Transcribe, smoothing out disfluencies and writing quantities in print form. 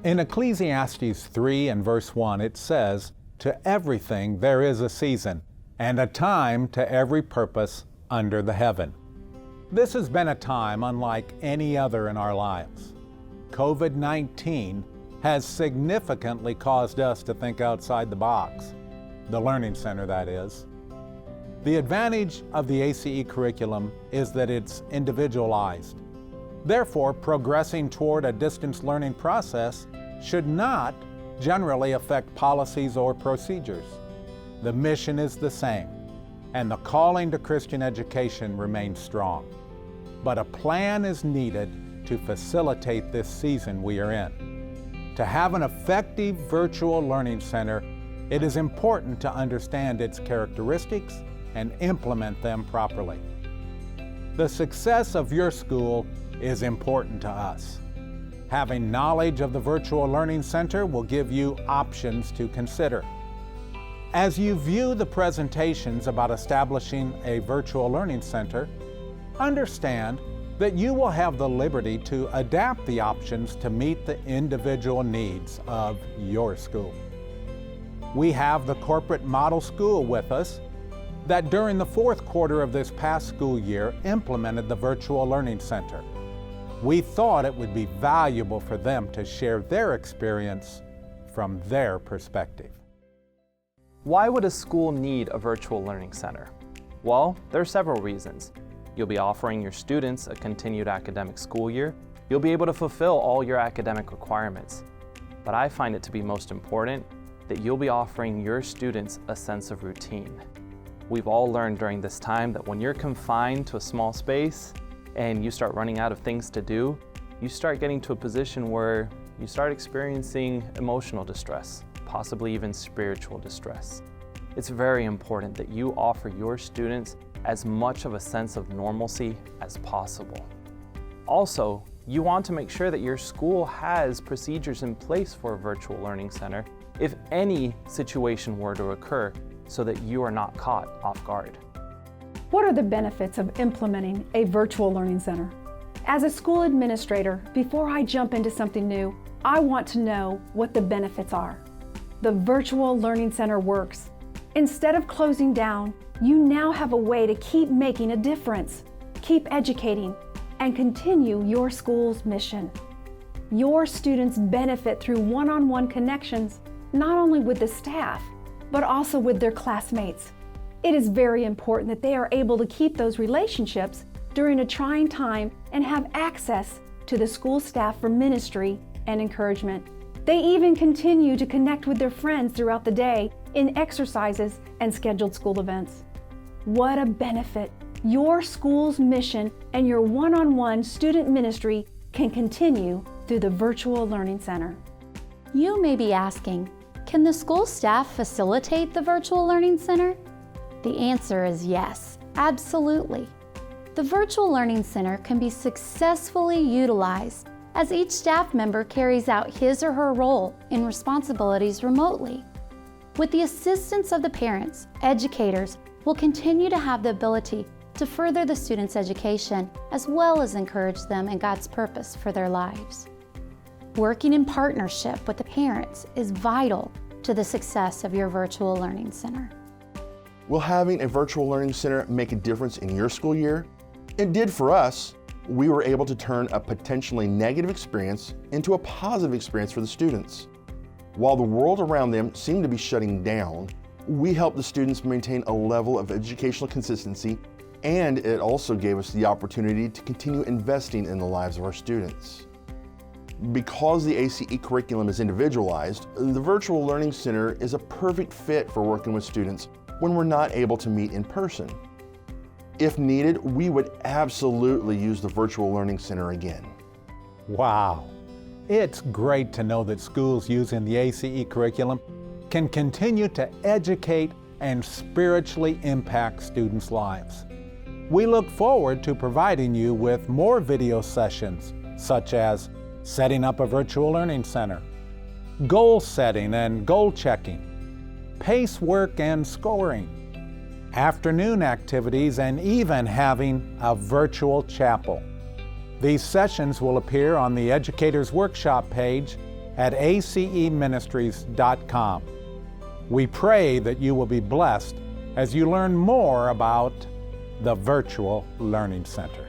In Ecclesiastes 3 and verse 1, it says, "To everything there is a season, and a time to every purpose under the heaven." This has been a time unlike any other in our lives. COVID-19 has significantly caused us to think outside the box, the Learning Center, that is. The advantage of the A.C.E. curriculum is that it's individualized. Therefore, progressing toward a distance learning process should not generally affect policies or procedures. The mission is the same, and the calling to Christian education remains strong. But a plan is needed to facilitate this season we are in. To have an effective virtual learning center, it is important to understand its characteristics and implement them properly. The success of your school is important to us. Having knowledge of the Virtual Learning Center will give you options to consider. As you view the presentations about establishing a Virtual Learning Center, understand that you will have the liberty to adapt the options to meet the individual needs of your school. We have the corporate model school with us that during the fourth quarter of this past school year implemented the Virtual Learning Center. We thought it would be valuable for them to share their experience from their perspective. Why would a school need a virtual learning center? Well, there are several reasons. You'll be offering your students a continued academic school year. You'll be able to fulfill all your academic requirements. But I find it to be most important that you'll be offering your students a sense of routine. We've all learned during this time that when you're confined to a small space and you start running out of things to do, you start getting to a position where you start experiencing emotional distress, possibly even spiritual distress. It's very important that you offer your students as much of a sense of normalcy as possible. Also, you want to make sure that your school has procedures in place for a virtual learning center if any situation were to occur, so that you are not caught off guard. What are the benefits of implementing a virtual learning center? As a school administrator, before I jump into something new, I want to know what the benefits are. The virtual learning center works. Instead of closing down, you now have a way to keep making a difference, keep educating, and continue your school's mission. Your students benefit through one-on-one connections, not only with the staff, but also with their classmates. It is very important that they are able to keep those relationships during a trying time and have access to the school staff for ministry and encouragement. They even continue to connect with their friends throughout the day in exercises and scheduled school events. What a benefit! Your school's mission and your one-on-one student ministry can continue through the Virtual Learning Center. You may be asking, can the school staff facilitate the Virtual Learning Center? The answer is yes, absolutely. The Virtual Learning Center can be successfully utilized as each staff member carries out his or her role and responsibilities remotely. With the assistance of the parents, educators will continue to have the ability to further the students' education as well as encourage them in God's purpose for their lives. Working in partnership with the parents is vital to the success of your Virtual Learning Center. Will having a Virtual Learning Center make a difference in your school year? It did for us. We were able to turn a potentially negative experience into a positive experience for the students. While the world around them seemed to be shutting down, we helped the students maintain a level of educational consistency, and it also gave us the opportunity to continue investing in the lives of our students. Because the A.C.E. curriculum is individualized, the Virtual Learning Center is a perfect fit for working with students when we're not able to meet in person. If needed, we would absolutely use the Virtual Learning Center again. Wow! It's great to know that schools using the A.C.E. curriculum can continue to educate and spiritually impact students' lives. We look forward to providing you with more video sessions, such as setting up a virtual learning center, goal setting and goal checking, pace work and scoring, afternoon activities, and even having a virtual chapel. These sessions will appear on the Educators Workshop page at aceministries.com. We pray that you will be blessed as you learn more about the Virtual Learning Center.